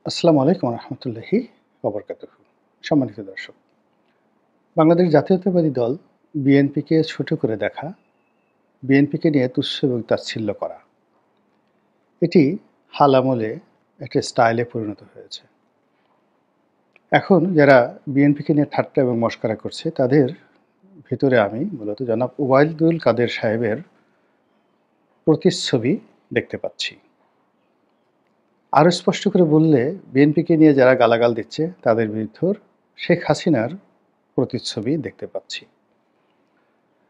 আসসালামু আলাইকুম রহমতুল্লাহি ওবরকাতুহু। সম্মানিত দর্শক, বাংলাদেশ জাতীয়তাবাদী দল বিএনপিকে ছোট করে দেখা, বিএনপিকে নিয়ে তুচ্ছ এবং তাচ্ছিল্য করা, এটি হাল আমলে একটা স্টাইলে পরিণত হয়েছে। এখন যারা বিএনপিকে নিয়ে ঠাট্টা এবং মশকরা করছে তাদের ভিতরে আমি মূলত জনাব ওবায়দুল কাদের সাহেবের প্রতিচ্ছবি দেখতে পাচ্ছি। আরও স্পষ্ট করে বললে, বিএনপিকে নিয়ে যারা গালাগাল দিচ্ছে তাদের ভিতর শেখ হাসিনার প্রতিচ্ছবি দেখতে পাচ্ছি।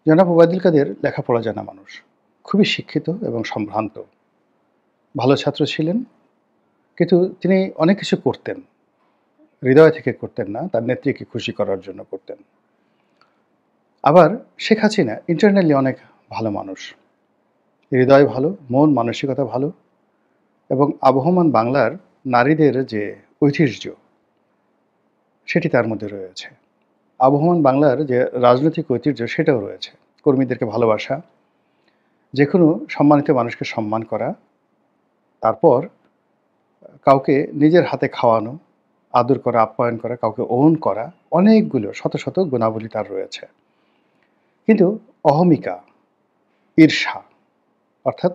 জনাব ওবায়দুল কাদের লেখাপড়া জানা মানুষ, খুবই শিক্ষিত এবং সম্ভ্রান্ত, ভালো ছাত্র ছিলেন। কিন্তু তিনি অনেক কিছু করতেন, হৃদয় থেকে করতেন না, তার নেত্রীকে খুশি করার জন্য করতেন। আবার শেখ হাসিনা ইন্টারনালি অনেক ভালো মানুষ, হৃদয় ভালো, মন মানসিকতা ভালো, এবং আবহমান বাংলার নারীদের যে ঐতিহ্য সেটি তার মধ্যে রয়েছে। আবহমান বাংলার যে রাজনৈতিক ঐতিহ্য সেটাও রয়েছে। কর্মীদেরকে ভালোবাসা, যে কোনো সম্মানিত মানুষকে সম্মান করা, তারপর কাউকে নিজের হাতে খাওয়ানো, আদর করা, আপ্যায়ন করা, কাউকে ওন করা, অনেকগুলো শত শত গুণাবলী তার রয়েছে। কিন্তু অহমিকা, ঈর্ষা, অর্থাৎ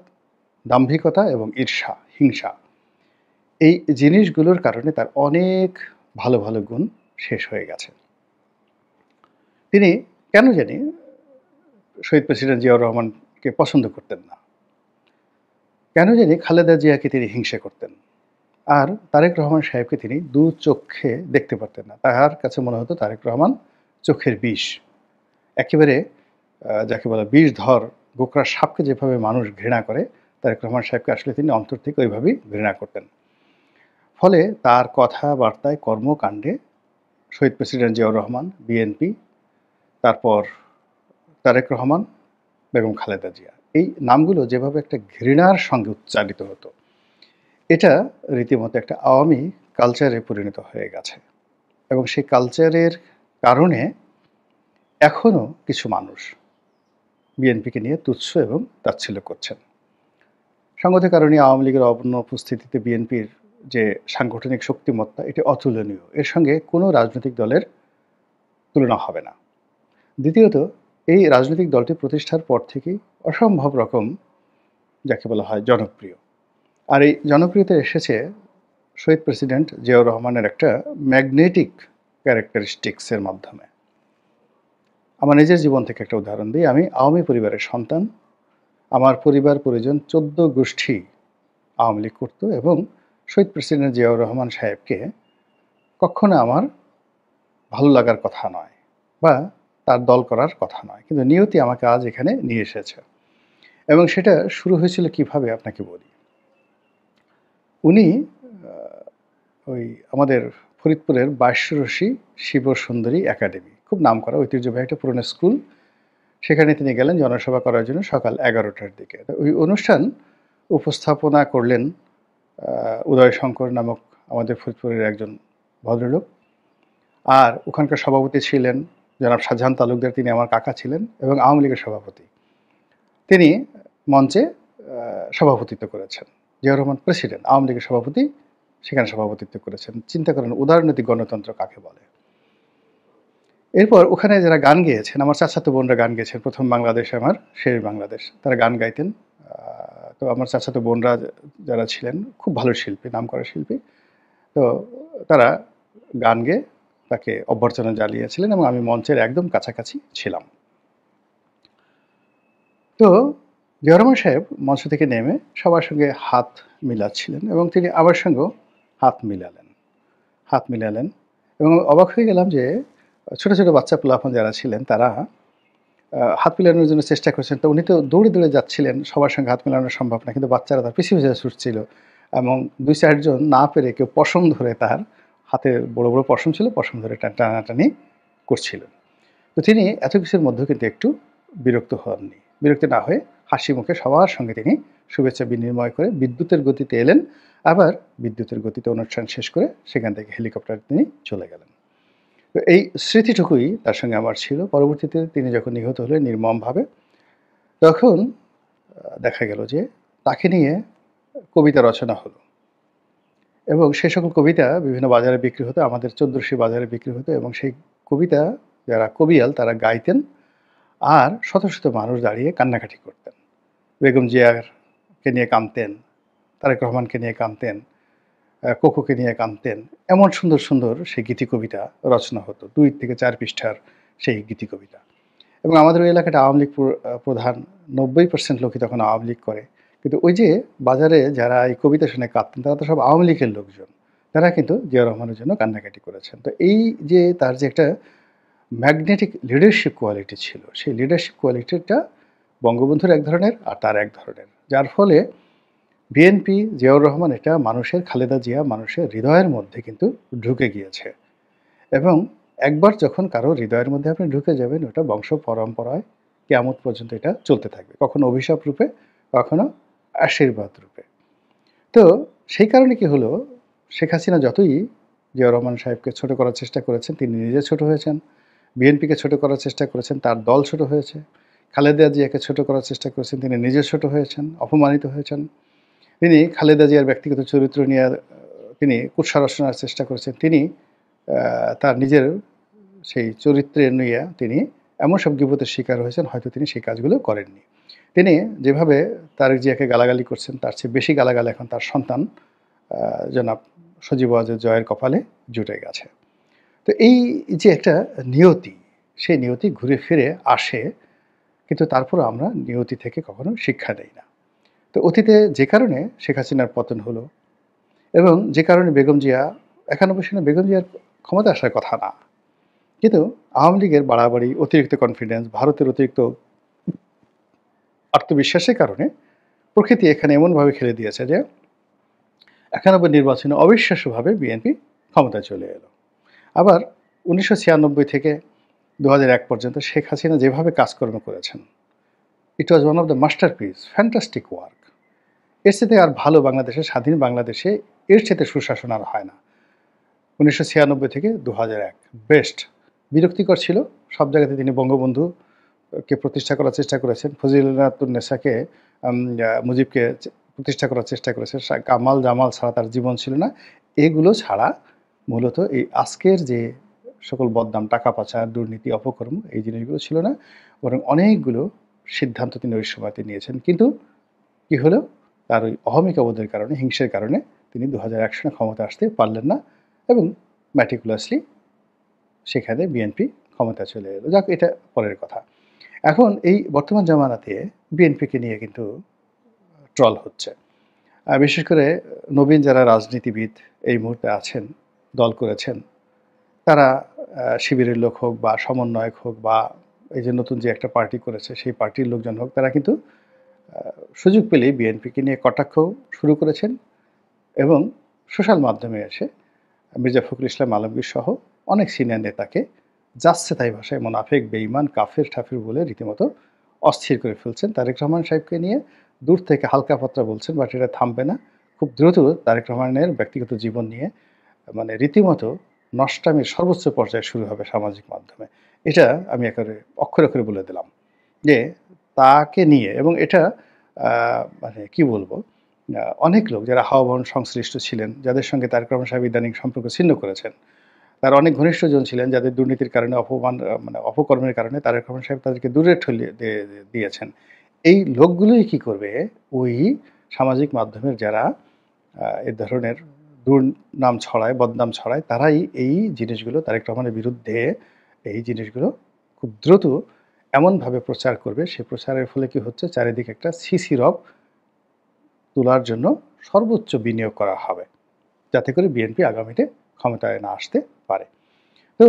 দাম্ভিকতা এবং ঈর্ষা, হিংসা, এই জিনিসগুলোর কারণে তার অনেক ভালো ভালো গুণ শেষ হয়ে গেছে। তিনি কেন জানি শহীদ প্রেসিডেন্ট জিয়াউর রহমানকে পছন্দ করতেন না, কেন জানি খালেদা জিয়াকে তিনি হিংসা করতেন, আর তারেক রহমান সাহেবকে তিনি দু চক্ষে দেখতে পারতেন না। তাহার কাছে মনে হতো তারেক রহমান চোখের বিষ, একেবারে যাকে বলে বিষধর গোকরা সাপকে যেভাবে মানুষ ঘৃণা করে, তারেক রহমান সাহেবকে আসলে তিনি অন্তর থেকে ওইভাবেই ঘৃণা করতেন। ফলে তার কথাবার্তায়, কর্মকাণ্ডে শহীদ প্রেসিডেন্ট জিয়াউর রহমান, বিএনপি, তারপর তারেক রহমান, বেগম খালেদা জিয়া, এই নামগুলো যেভাবে একটা ঘৃণার সঙ্গে উচ্চারিত হতো, এটা রীতিমতো একটা আওয়ামী কালচারে পরিণত হয়ে গেছে। এবং সেই কালচারের কারণে এখনও কিছু মানুষ বিএনপিকে নিয়ে তুচ্ছ এবং তাচ্ছিল্য করছেন। সঙ্গত কারণে আওয়ামী লীগের অনুপস্থিতিতে বিএনপির যে সাংগঠনিক শক্তিমত্তা, এটি অতুলনীয়, এর সঙ্গে কোনো রাজনৈতিক দলের তুলনা হবে না। দ্বিতীয়ত, এই রাজনৈতিক দলটি প্রতিষ্ঠার পর থেকেই অসম্ভব রকম যাকে বলা হয় জনপ্রিয়। আর এই জনপ্রিয়তা এসেছে শহীদ প্রেসিডেন্ট জিয়াউর রহমানের একটা ম্যাগনেটিক ক্যারেক্টারিস্টিক্সের মাধ্যমে। আমার নিজের জীবন থেকে একটা উদাহরণ দিই। আমি আওয়ামী পরিবারের সন্তান। আমার পরিবার পরিজন ১৪ গোষ্ঠী আওয়ামী লীগ করত, এবং শহীদ প্রেসিডেন্ট জিয়াউর রহমান সাহেবকে কখনো আমার ভালো লাগার কথা নয়, বা তার দল করার কথা নয়, কিন্তু নিয়তি আমাকে আজ এখানে নিয়ে এসেছে। এবং সেটা শুরু হয়েছিল কিভাবে আপনাকে বলি। উনি ওই আমাদের ফরিদপুরের বাইশ্বরশী শিব সুন্দরী একাডেমি, খুব নামকরা ঐতিহ্যবাহী একটা পুরনো স্কুল, সেখানে তিনি গেলেন জনসভা করার জন্য সকাল ১১টার দিকে। ওই অনুষ্ঠান উপস্থাপনা করলেন উদয় শঙ্কর নামক আমাদের ফরিদপুরের একজন ভদ্রলোক। আর ওখানকার সভাপতি ছিলেন জনাব শাহজাহান তালুকদার, তিনি আমার কাকা ছিলেন এবং আওয়ামী লীগের সভাপতি। তিনি মঞ্চে সভাপতিত্ব করেছেন। জিয়াউর রহমান প্রেসিডেন্ট, আওয়ামী লীগের সভাপতি সেখানে সভাপতিত্ব করেছেন। চিন্তা করেন উদারনৈতিক গণতন্ত্র কাকে বলে। এরপর ওখানে যারা গান গেয়েছেন, আমার চাচাতো বোনরা গান গেয়েছেন, প্রথম বাংলাদেশ আমার শেষ বাংলাদেশ, তারা গান গাইতেন। তো আমার চাচাতো বোনরা যারা ছিলেন খুব ভালো শিল্পী, নামকরা শিল্পী, তো তারা গান গেয়ে তাকে অভ্যর্থনা জানিয়েছিলেন, এবং আমি মঞ্চের একদম কাছাকাছি ছিলাম। তো জিয়াউর রহমান সাহেব মঞ্চ থেকে নেমে সবার সঙ্গে হাত মিলাচ্ছিলেন, এবং তিনি আমার সঙ্গেও হাত মিলালেন। এবং অবাক হয়ে গেলাম যে ছোট ছোট বাচ্চা পোলাপান যারা ছিলেন তারা হাত মিলানোর জন্য চেষ্টা করছেন। তো উনি তো দৌড়ে দৌড়ে যাচ্ছিলেন, সবার সঙ্গে হাত মেলানো সম্ভব না, কিন্তু বাচ্চারা তার পিছিয়ে পিছিয়ে ছুটছিল, এবং ২-৪ জন না পেরে কেউ পশম ধরে, তার হাতে বড় বড় পশম ছিল, পশম ধরে টানাটানি করছিলেন। তো তিনি এত কিছুর মধ্যেও কিন্তু একটু বিরক্ত হননি। বিরক্ত না হয়ে হাসি মুখে সবার সঙ্গে তিনি শুভেচ্ছা বিনিময় করে বিদ্যুতের গতিতে এলেন। আবার বিদ্যুতের গতিতে অনুষ্ঠান শেষ করে সেখান থেকে হেলিকপ্টারে তিনি চলে গেলেন। তো এই স্মৃতিটুকুই তার সঙ্গে আমার ছিল। পরবর্তীতে তিনি যখন নিহত হলেন নির্মমভাবে, তখন দেখা গেল যে তাকে নিয়ে কবিতা রচনা হলো, এবং সেই সকল কবিতা বিভিন্ন বাজারে বিক্রি হতো, আমাদের চৌদ্দশী বাজারে বিক্রি হতো এবং সেই কবিতা যারা কবিয়াল তারা গাইতেন আর শত শত মানুষ দাঁড়িয়ে কান্নাকাটি করতেন। বেগম জিয়াকে নিয়ে কাঁদতেন, তারেক রহমানকে নিয়ে কাঁদতেন, কোকোকে নিয়ে কাঁদতেন। এমন সুন্দর সুন্দর সেই গীতি কবিতা রচনা হতো, ২ থেকে ৪ পৃষ্ঠার সেই গীতি কবিতা। এবং আমাদের ওই এলাকাটা আওয়ামী লীগ প্রধান, ৯০% লোকই তখন আওয়ামী লীগ করে। কিন্তু ওই যে বাজারে যারা এই কবিতা শুনে কাঁদতেন তারা তো সব আওয়ামী লীগের লোকজন। তারা কিন্তু জিয়াউর রহমানের জন্য কান্নাকাটি করেছেন। তো এই যে তার যে একটা ম্যাগনেটিক লিডারশিপ কোয়ালিটি ছিল, সেই লিডারশিপ কোয়ালিটিটা বঙ্গবন্ধুর এক ধরনের আর তার এক ধরনের। যার ফলে বিএনপি, জিয়াউর রহমান এটা মানুষের, খালেদা জিয়া মানুষের হৃদয়ের মধ্যে কিন্তু ঢুকে গিয়েছে। এবং একবার যখন কারো হৃদয়ের মধ্যে আপনি ঢুকে যাবেন, ওটা বংশ পরম্পরায় কিয়ামত পর্যন্ত এটা চলতে থাকবে। কখনো অভিশাপ রূপে, কখনো আশীর্বাদ রূপে। তো সেই কারণে কি হলো, শেখ হাসিনা যতই জিয়াউর রহমান সাহেবকে ছোট করার চেষ্টা করেছেন, তিনি নিজে ছোট হয়েছেন। বিএনপিকে ছোট করার চেষ্টা করেছেন, তার দল ছোট হয়েছে। খালেদা জিয়াকে ছোট করার চেষ্টা করেছেন, তিনি নিজে ছোট হয়েছেন, অপমানিত হয়েছেন। তিনি খালেদা জিয়ার ব্যক্তিগত চরিত্র নিয়ে তিনি কুৎসা রচনার চেষ্টা করেছেন। তিনি তার নিজের সেই চরিত্রে নিয়ে তিনি এমন সব গীবতের শিকার হয়েছেন, হয়তো তিনি সেই কাজগুলো করেননি। তিনি যেভাবে তারেক জিয়াকে গালাগালি করছেন, তার চেয়ে বেশি গালাগাল এখন তার সন্তান জনাব সজীব ওয়াজেদ জয়ের কপালে জুটে গেছে। তো এই যে একটা নিয়তি, সেই নিয়তি ঘুরে ফিরে আসে, কিন্তু তারপরও আমরা নিয়তি থেকে কখনো শিক্ষা নেই না। তো অতীতে যে কারণে শেখ হাসিনার পতন হলো এবং যে কারণে বেগম জিয়া ৯১ সালে বেগম জিয়ার ক্ষমতা আসার কথা না, কিন্তু আওয়ামী লীগের বাড়াবাড়ি, অতিরিক্ত কনফিডেন্স, ভারতের অতিরিক্ত আত্মবিশ্বাসের কারণে প্রকৃতি এখানে এমনভাবে খেলে দিয়েছে যে ৯১ নির্বাচনে অবিশ্বাস্যভাবে বিএনপি ক্ষমতায় চলে এলো। আবার ১৯৯৬ থেকে ২০০১ পর্যন্ত শেখ হাসিনা যেভাবে কাজকর্ম করেছেন, it was one of the masterpiece, fantastic work. এর সাথে আর ভালো বাংলাদেশে, স্বাধীন বাংলাদেশে এর সাথে সুশাসন আর হয় না। ১৯৯৬ থেকে ২০০১ বেস্ট। বিরক্তিকর ছিল, সব জায়গাতে তিনি বঙ্গবন্ধুকে প্রতিষ্ঠা করার চেষ্টা করেছেন, ফজিলাতুন্নেসাকে মুজিবকে প্রতিষ্ঠা করার চেষ্টা করেছেন, কামাল জামাল ছাড়া তার জীবন ছিল না। এগুলো ছাড়া মূলত এই আজকের যে সকল বদনাম, টাকা পাচার, দুর্নীতি, অপকর্ম, এই জিনিসগুলো ছিল না, বরং অনেকগুলো সিদ্ধান্ত তিনি ওই সময়তে নিয়েছেন। কিন্তু কি হলো, তার ওই অহমিকাবোধের কারণে, হিংসের কারণে তিনি ২০০১ সালে ক্ষমতা আসতে পারলেন না এবং ম্যাটিকুলাসলি সেখানে বিএনপি ক্ষমতায় চলে এলো। যাক, এটা পরের কথা। এখন এই বর্তমান জামানাতে বিএনপিকে নিয়ে কিন্তু ট্রল হচ্ছে। বিশেষ করে নবীন যারা রাজনীতিবিদ এই মুহূর্তে আছেন, দল করেছেন, তারা শিবিরের লোক হোক বা সমন্বয়ক হোক বা এই যে নতুন যে একটা পার্টি করেছে সেই পার্টির লোকজন হোক, তারা কিন্তু সুযোগ পেলেই বিএনপিকে নিয়ে কটাক্ষ শুরু করেছেন এবং সোশ্যাল মাধ্যমে এসে মির্জা ফখরুল ইসলাম আলমগীর সহ অনেক সিনিয়র নেতাকে যাচ্ছে তাই ভাষায় মোনাফেক, বেঈমান, কাফের ঠাফির বলে রীতিমতো অস্থির করে ফেলছেন। তারেক রহমান সাহেবকে নিয়ে দূর থেকে হালকা পাতলা বলছেন, বাট এটা থামবে না। খুব দ্রুত তারেক রহমানের ব্যক্তিগত জীবন নিয়ে মানে রীতিমতো নষ্টামির সর্বোচ্চ পর্যায়ে শুরু হবে সামাজিক মাধ্যমে। এটা আমি একেবারে অক্ষরে অক্ষরে বলে দিলাম যে তাকে নিয়ে, এবং এটা মানে কি বলবো, অনেক লোক যারা হাওয়া সংশ্লিষ্ট ছিলেন, যাদের সঙ্গে তারেক রহমান সাহেব ইদানিং সম্পর্ক ছিন্ন করেছেন, তার অনেক ঘনিষ্ঠজন ছিলেন যাদের দুর্নীতির কারণে, অপমান মানে অপকর্মের কারণে তারেক রহমান সাহেব তাদেরকে দূরে ঠেলে দিয়েছেন। এই লোকগুলোই কি করবে, ওই সামাজিক মাধ্যমের যারা এ ধরনের দুর্নাম ছড়ায়, বদনাম ছড়ায়, তারাই এই জিনিসগুলো তারেক রহমানের বিরুদ্ধে এই জিনিসগুলো খুব দ্রুত এমনভাবে প্রচার করবে, সে প্রচারের ফলে কি হচ্ছে, চারিদিকে একটা সিসি রব তোলার জন্য সর্বোচ্চ বিনিয়োগ করা হবে, যাতে করে বিএনপি আগামীতে ক্ষমতায় না আসতে পারে। তো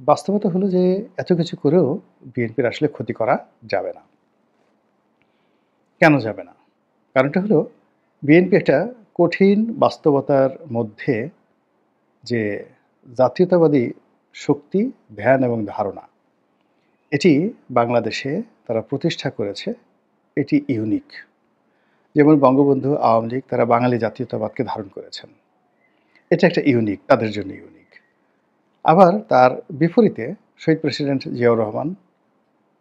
বাস্তবতা হলো যে এত কিছু করেও বিএনপির আসলে ক্ষতি করা যাবে না। কেন যাবে না? কারণটা হলো, বিএনপি একটা কঠিন বাস্তবতার মধ্যে যে জাতীয়তাবাদী শক্তি, ধ্যান এবং ধারণা, এটি বাংলাদেশে তারা প্রতিষ্ঠা করেছে, এটি ইউনিক। যেমন বঙ্গবন্ধু, আওয়ামী লীগ তারা বাঙালি জাতীয়তাবাদকে ধারণ করেছেন, এটা একটা ইউনিক, তাদের জন্য ইউনিক। আবার তার বিপরীতে শহীদ প্রেসিডেন্ট জিয়াউর রহমান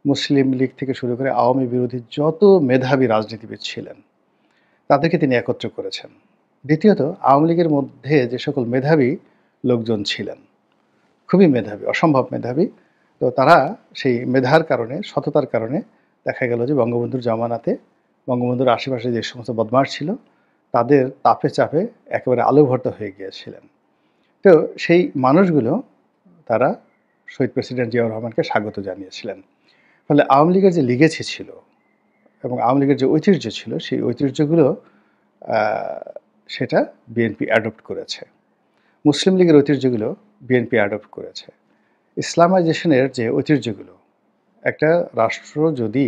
মুসলিম লীগ থেকে শুরু করে আওয়ামী বিরোধী যত মেধাবী রাজনীতিবিদ ছিলেন, তাদেরকে তিনি একত্র করেছেন। দ্বিতীয়ত, আওয়ামী লীগের মধ্যে যে সকল মেধাবী লোকজন ছিলেন, খুবই মেধাবী, অসম্ভব মেধাবী। তো তারা সেই মেধার কারণে, সততার কারণে দেখা গেল যে বঙ্গবন্ধুর জামানাতে বঙ্গবন্ধুর আশেপাশে যে সমস্ত বদমাশ ছিল, তাদের তাপে চাপে একেবারে আলুভর্তা হয়ে গিয়েছিলেন। তো সেই মানুষগুলো তারা শহীদ প্রেসিডেন্ট জিয়াউর রহমানকে স্বাগত জানিয়েছিলেন। ফলে আওয়ামী লীগের যে লিগেসি ছিল এবং আওয়ামী লীগের যে ঐতিহ্য ছিল, সেই ঐতিহ্যগুলো আ সেটা বিএনপি অ্যাডপ্ট করেছে। মুসলিম লীগের ঐতিহ্যগুলো বিএনপি অ্যাডপ্ট করেছে। ইসলামাইজেশনের যে ঐতিহ্যগুলো, একটা রাষ্ট্র যদি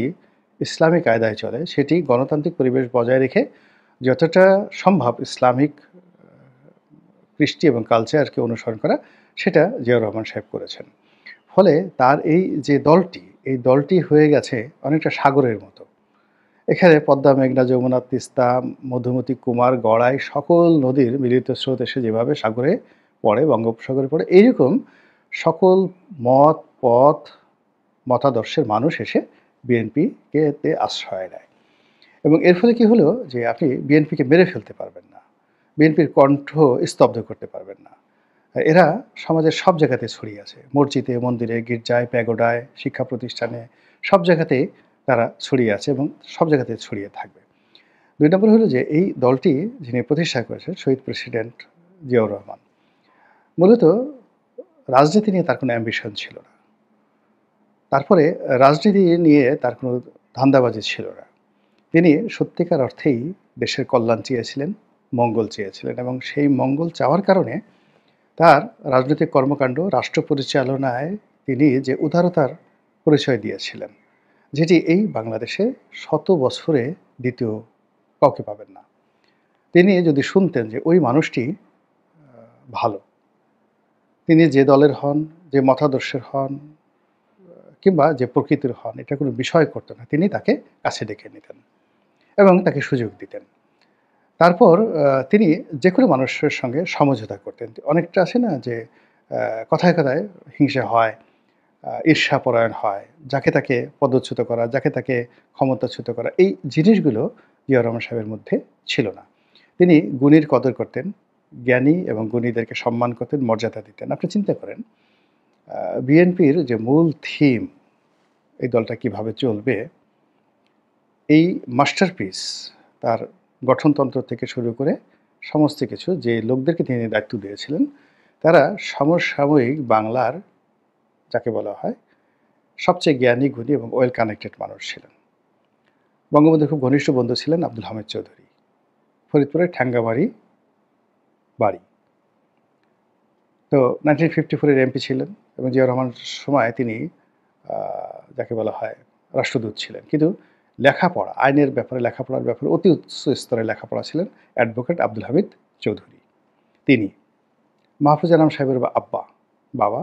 ইসলামী কায়দায় চলে, সেটি গণতান্ত্রিক পরিবেশ বজায় রেখে যতটা সম্ভব ইসলামিক কৃষ্টি এবং কালচারকে অনুসরণ করা, সেটা জিয়াউর রহমান সাহেব করেছেন। ফলে তার এই যে দলটি, এই দলটি হয়ে গেছে অনেকটা সাগরের মতো। এখানে পদ্মা, মেঘনা, যমুনা, তিস্তা, মধুমতি, কুমার, গড়াই সকল নদীর মিলিত স্রোত এসে যেভাবে সাগরে পড়ে, বঙ্গোপসাগরে পড়ে, এইরকম সকল মত, পথ, মতাদর্শের মানুষ এসে বিএনপিকে তে আশ্রয় নেয়। এবং এর ফলে কি হলো যে আপনি বিএনপিকে মেরে ফেলতে পারবেন না। বিএনপির কণ্ঠ স্তব্ধ করতে পারবেন না। এরা সমাজের সব জায়গাতে ছড়িয়ে আছে। মসজিদে, মন্দিরে, গির্জায়, প্যাগোডায়, শিক্ষা প্রতিষ্ঠানে, সব জায়গাতেই তারা ছড়িয়ে আছে এবং সব জায়গাতে ছড়িয়ে থাকবে। ২ নম্বর হলো যে এই দলটি যিনি প্রতিষ্ঠা করেছেন শহীদ প্রেসিডেন্ট জিয়াউর রহমান, মূলত রাজনীতি নিয়ে তার কোনো অ্যাম্বিশন ছিল না। তারপরে রাজনীতি নিয়ে তার কোনো ধান্দাবাজি ছিল না। তিনি সত্যিকার অর্থেই দেশের কল্যাণ চেয়েছিলেন, মঙ্গল চেয়েছিলেন এবং সেই মঙ্গল চাওয়ার কারণে তার রাজনৈতিক কর্মকাণ্ড, রাষ্ট্র পরিচালনায় তিনি যে উদারতার পরিচয় দিয়েছিলেন, যেটি এই বাংলাদেশে শত বছরে দ্বিতীয় কাউকে পাবেন না। তিনি যদি শুনতেন যে ওই মানুষটি ভালো, তিনি যে দলের হন, যে মতাদর্শের হন কিংবা যে প্রকৃতির হন, এটা কোনো বিষয় করতেন না। তিনি তাকে কাছে ডেকে নিতেন এবং তাকে সুযোগ দিতেন। তারপর তিনি যেকোনো মানুষের সঙ্গে সমঝোতা করতেন। অনেকটা আছে না যে কথায়, কথায় হিংসা হয়, ঈর্ষাপরায়ণ হয়, যাকে তাকে পদচ্যুত করা, যাকে তাকে ক্ষমতাচ্যুত করা, এই জিনিসগুলো জিয়াউর রহমান সাহেবের মধ্যে ছিল না। তিনি গুণীর কদর করতেন, জ্ঞানী এবং গুণীদেরকে সম্মান করতেন, মর্যাদা দিতেন। আপনি চিন্তা করেন বিএনপির যে মূল থিম, এই দলটা কিভাবে চলবে, এই মাস্টারপিস তার গঠনতন্ত্র থেকে শুরু করে সমস্ত কিছু যে লোকদেরকে তিনি দায়িত্ব দিয়েছিলেন, তারা সমসাময়িক বাংলার যাকে বলা হয় সবচেয়ে জ্ঞানী, গুণী এবং ওয়েল কানেক্টেড মানুষ ছিলেন। বঙ্গবন্ধুর খুব ঘনিষ্ঠ বন্ধু ছিলেন আব্দুল হামিদ চৌধুরী। ফরিদপুরের ঠ্যাঙ্গামারি বাড়ি। তো 1954 এর এমপি ছিলেন এবং জিয়াউর রহমানের সময় তিনি যাকে বলা হয় রাষ্ট্রদূত ছিলেন। কিন্তু লেখাপড়া, আইনের ব্যাপারে, লেখাপড়ার ব্যাপারে অতি উচ্চ স্তরে লেখাপড়া ছিলেন অ্যাডভোকেট আব্দুল হামিদ চৌধুরী। তিনি মাহফুজ আনাম সাহেবের আব্বা, বাবা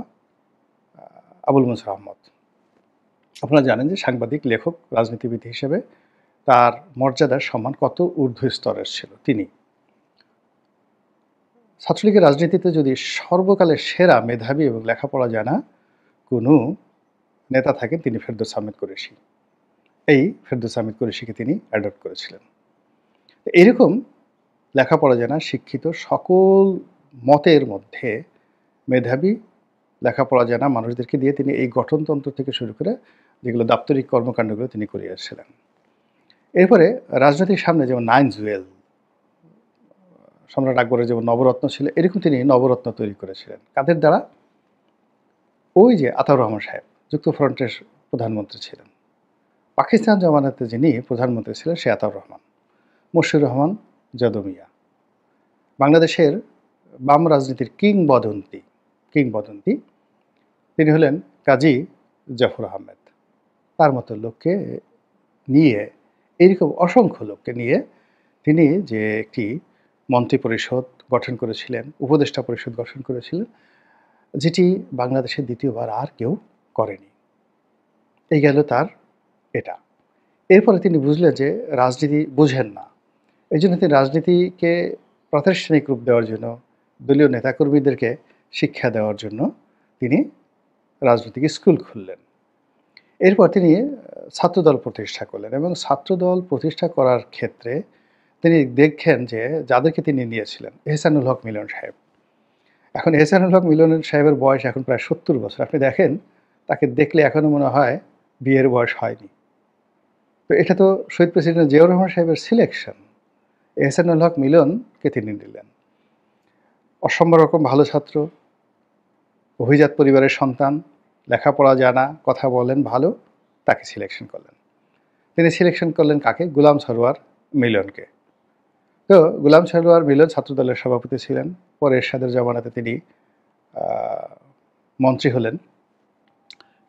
আবুল মনসুর আহমদ। আপনারা জানেন যে সাংবাদিক, লেখক, রাজনীতিবিদ হিসেবে তার মর্যাদার সম্মান কত ঊর্ধ্ব স্তরের ছিল তিনি। ছাত্রলীগের রাজনীতিতে যদি সর্বকালের সেরা মেধাবী এবং লেখাপড়া জানা কোনো নেতা থাকেন, তিনি ফেরদৌস আহমেদ কুরেশি। এই ফেরদৌস আহমেদ কুরেশিকে তিনি অ্যাডপ্ট করেছিলেন। এরকম লেখাপড়া জানা, শিক্ষিত, সকল মতের মধ্যে মেধাবী, লেখাপড়া জানা মানুষদেরকে দিয়ে তিনি এই গঠনতন্ত্র থেকে শুরু করে যেগুলো দাপ্তরিক কর্মকাণ্ডগুলো তিনি করে আসছিলেন। এরপরে রাজনৈতিক সামনে যেমন 9 জুয়েল, সম্রাট আকবরের যেমন নবরত্ন ছিল, এরকম তিনি নবরত্ন তৈরি করেছিলেন। কাদের দ্বারা? ওই যে আতাউর রহমান সাহেব যুক্তফ্রন্টের প্রধানমন্ত্রী ছিলেন। পাকিস্তান জমানাতে যিনি প্রধানমন্ত্রী ছিলেন সে আতাউর রহমান। মশিউর রহমান যদুমিয়া। বাংলাদেশের বাম রাজনীতির কিংবদন্তি তিনি হলেন কাজী জাফর আহমেদ। তার মতো লোককে নিয়ে, এইরকম অসংখ্য লোককে নিয়ে তিনি যে একটি মন্ত্রিপরিষদ গঠন করেছিলেন, উপদেষ্টা পরিষদ গঠন করেছিলেন, যেটি বাংলাদেশে দ্বিতীয়বার আর কেউ করেনি। এই গেল তার এটা। এরপরে তিনি বুঝলেন যে রাজনীতি বুঝেন না। এইজন্য তিনি রাজনীতিকে প্রাতিষ্ঠানিক রূপ দেওয়ার জন্য, দলীয় নেতাকর্মীদেরকে শিক্ষা দেওয়ার জন্য তিনি রাজনৈতিক স্কুল খুললেন। এরপর তিনি ছাত্রদল প্রতিষ্ঠা করলেন এবং ছাত্রদল প্রতিষ্ঠা করার ক্ষেত্রে তিনি দেখেন যে যাদেরকে তিনি নিয়েছিলেন এহসানুল হক মিলন সাহেব। এখন এহসানুল হক মিলন সাহেবের বয়স এখন প্রায় ৭০ বছর। আপনি দেখেন তাকে দেখলে এখনো মনে হয় বিয়ের বয়স হয়নি। তো এটা তো শহীদ প্রেসিডেন্ট জিয়াউর রহমান সাহেবের সিলেকশন। এহসানুল হক মিলনকে তিনি নিলেন। অসম্ভব রকম ভালো ছাত্র, অভিজাত পরিবারের সন্তান, লেখাপড়া জানা, কথা বলেন ভালো, তাকে সিলেকশন করলেন। তিনি সিলেকশন করলেন কাকে? গোলাম সরওয়ার মিলনকে। তো গোলাম সরওয়ার মিলন ছাত্রদলের সভাপতি ছিলেন। পরে এরশাদের জমানাতে তিনি মন্ত্রী হলেন।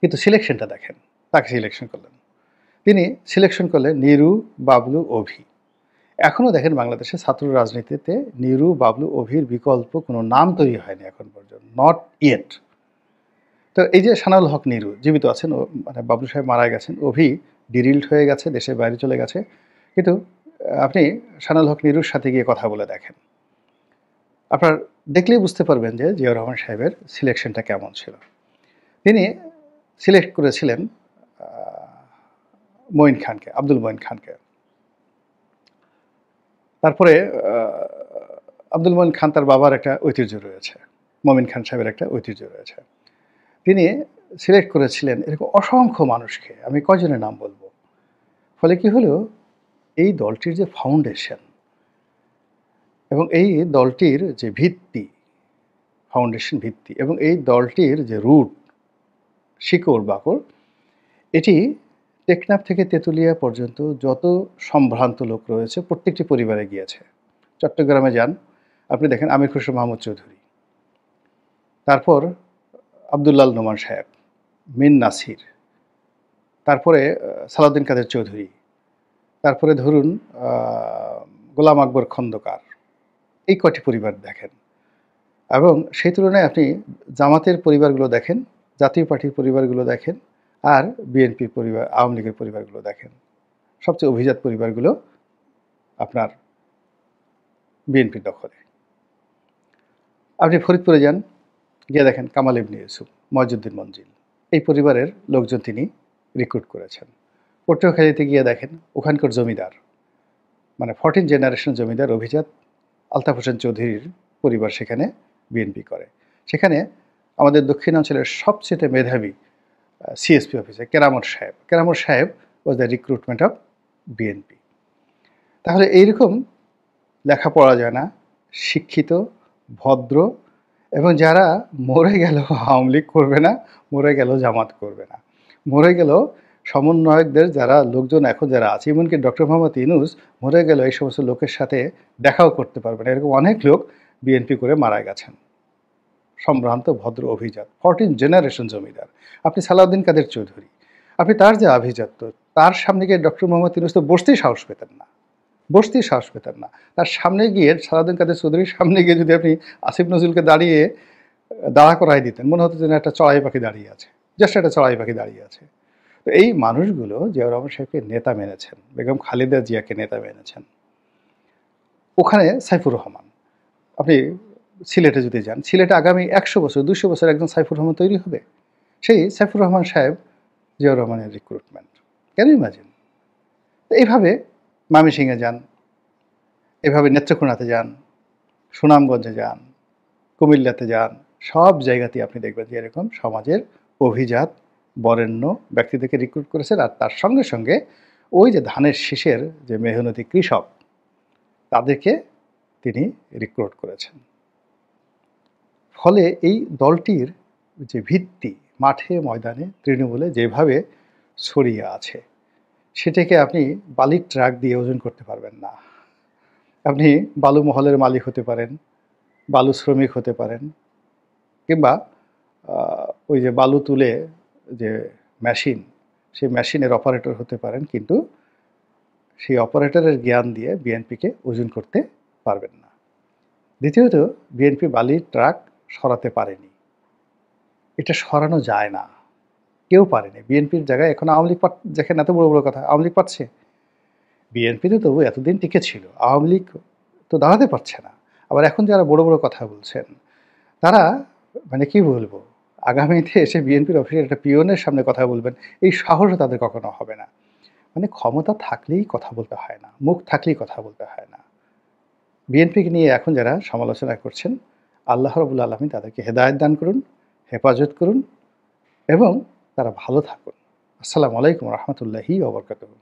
কিন্তু সিলেকশনটা দেখেন, তাকে সিলেকশন করলেন। তিনি সিলেকশন করলেন নিরু, বাবলু, অভি। এখনও দেখেন বাংলাদেশে ছাত্র রাজনীতিতে নিরু, বাবলু, অভির বিকল্প কোনো নাম তৈরি হয়নি এখন পর্যন্ত, নট ইয়েট। তো এই যে সানাউল হক নিরু জীবিত আছেন, মানে বাবলু সাহেব মারা গেছেন, অভি ডিরিল্ড হয়ে গেছে, দেশের বাইরে চলে গেছে। কিন্তু আপনি সানাউল হক নিরুর সাথে গিয়ে কথা বলে দেখেন, আপনার দেখলেই বুঝতে পারবেন যে জিয়াউর রহমান সাহেবের সিলেকশনটা কেমন ছিল। তিনি সিলেক্ট করেছিলেন মঈন খানকে, আব্দুল মঈন খানকে। তারপরে আব্দুল মঈন খান তার বাবার একটা ঐতিহ্য রয়েছে, মমিন খান সাহেবের একটা ঐতিহ্য রয়েছে। তিনি সিলেক্ট করেছিলেন এরকম অসংখ্য মানুষকে, আমি কয়জনের নাম বলবো। ফলে কি হলো, এই দলটির যে ফাউন্ডেশন এবং এই দলটির যে ভিত্তি, ফাউন্ডেশন ভিত্তি, এবং এই দলটির যে রুট, শিকড় বাকড়, এটি টেকনাফ থেকে তেঁতুলিয়া পর্যন্ত যত সম্ভ্রান্ত লোক রয়েছে প্রত্যেকটি পরিবারে গিয়েছে। চট্টগ্রামে যান, আপনি দেখেন আমির খসরু মাহমুদ চৌধুরী, তারপর আবদুল্লাল নোমান সাহেব, মিন নাসির, তারপরে সালাউদ্দিন কাদের চৌধুরী, তারপরে ধরুন গোলাম আকবর খন্দকার, এই কয়টি পরিবার দেখেন। এবং সেই তুলনায় আপনি জামাতের পরিবারগুলো দেখেন, জাতীয় পার্টির পরিবারগুলো দেখেন, আর বিএনপির পরিবার, আওয়ামী লীগের পরিবারগুলো দেখেন। সবচেয়ে অভিজাত পরিবারগুলো আপনার বিএনপির দখলে। আপনি ফরিদপুরে যান, গিয়ে দেখেন কামাল ইবনে ইউসুফ, মইজউদ্দিন মঞ্জিল, এই পরিবারের লোকজন তিনি রিক্রুট করেছেন। পটুয়াখালীতে গিয়ে দেখেন ওখানকার জমিদার, মানে 14 জেনারেশন জমিদার অভিজাত আলতাফ হোসেন চৌধুরীর পরিবার সেখানে বিএনপি করে। সেখানে আমাদের দক্ষিণাঞ্চলের সবচেয়ে মেধাবী সিএসপি অফিসার কেরামত সাহেব, কেরামত সাহেব was the recruitment of BNP. তাহলে এইরকম লেখাপড়া জানা, শিক্ষিত, ভদ্র, এবং যারা মরে গেল আওয়ামী লীগ করবে না, মরে গেল জামাত করবে না, মরে গেল সমন্বয়কদের যারা লোকজন এখন যারা আছে, এমনকি ডক্টর মোহাম্মদ ইউনূস মরে গেল এই সমস্ত লোকের সাথে দেখাও করতে পারবে না, এরকম অনেক লোক বিএনপি করে মারা গেছেন। সম্ভ্রান্ত, ভদ্র, অভিজাত, 14 জেনারেশন জমিদার। আপনি সালাউদ্দিন কাদের চৌধুরী, আপনি তার যে আভিজাত্য, তার সামনে গিয়ে ডক্টর মোহাম্মদ ইউনূস তো বসতেই সাহস পেতেন না, বসতেই সাহস পেতেন না। তার সামনে গিয়ে, সালাউদ্দিন কাদের চৌধুরীর সামনে গিয়ে যদি আপনি আসিফ নজরুলকে দাঁড়া করাই দিতেন, মনে হতো যেন একটা চড়াই পাখি দাঁড়িয়ে আছে, জাস্ট একটা চড়াই পাখি দাঁড়িয়ে আছে। তো এই মানুষগুলো জিয়াউর রহমান সাহেবকে নেতা মেনেছেন, বেগম খালেদা জিয়াকে নেতা মেনেছেন। ওখানে সাইফুর রহমান, আপনি সিলেটে যদি যান, সিলেটে আগামী 100 বছর 200 বছর একজন সাইফুর রহমান তৈরি হবে। সেই সাইফুর রহমান সাহেব জিয়াউর রহমানের রিক্রুটমেন্ট, ক্যান ইউ ইমাজিন? এইভাবে ময়মনসিংহে যান, এভাবে নেত্রকোনাতে যান, সুনামগঞ্জে যান, কুমিল্লাতে যান, সব জায়গাতেই আপনি দেখবেন যে এরকম সমাজের অভিজাত বরেণ্য ব্যক্তিদেরকে রিক্রুট করেছেন। আর তার সঙ্গে সঙ্গে ওই যে ধানের শীষের যে মেহনতি কৃষক, তাদেরকে তিনি রিক্রুট করেছেন। ফলে এই দলটির যে ভিত্তি মাঠে ময়দানে তৃণমূলে যেভাবে ছড়িয়ে আছে, সেটাকে আপনি বালির ট্রাক দিয়ে ওজন করতে পারবেন না। আপনি বালু মহলের মালিক হতে পারেন, বালু শ্রমিক হতে পারেন, কিংবা ওই যে বালু তুলে যে মেশিন, সেই মেশিনের অপারেটর হতে পারেন, কিন্তু সেই অপারেটরের জ্ঞান দিয়ে বিএনপিকে ওজন করতে পারবেন না। দ্বিতীয়ত, বিএনপি বালির ট্রাক সরাতে পারেনি, এটা সরানো যায় না, কেউ পারেনি। বিএনপির জায়গায় এখন আওয়ামী লীগ, যেখানে এত বড় বড় কথা, আওয়ামী লীগ পাচ্ছে। বিএনপি তো তবু এতদিন টিকে ছিল, আওয়ামী লীগ তো দাঁড়াতে পারছে না। আবার এখন যারা বড় বড় কথা বলছেন, তারা মানে কি বলবো, আগামীতে এসে বিএনপির অফিসের একটা পিয়নের সামনে কথা বলবেন, এই সাহসও তাদের কখনো হবে না। মানে ক্ষমতা থাকলেই কথা বলতে হয় না, মুখ থাকলেই কথা বলতে হয় না। বিএনপিকে নিয়ে এখন যারা সমালোচনা করছেন, আল্লাহ রাব্বুল আলামিন তাদেরকে হেদায়েত দান করুন, হেফাজত করুন এবং তারা ভালো থাকুন। আসসালামু আলাইকুম ওয়া রাহমাতুল্লাহি ওয়া বারাকাতুহু।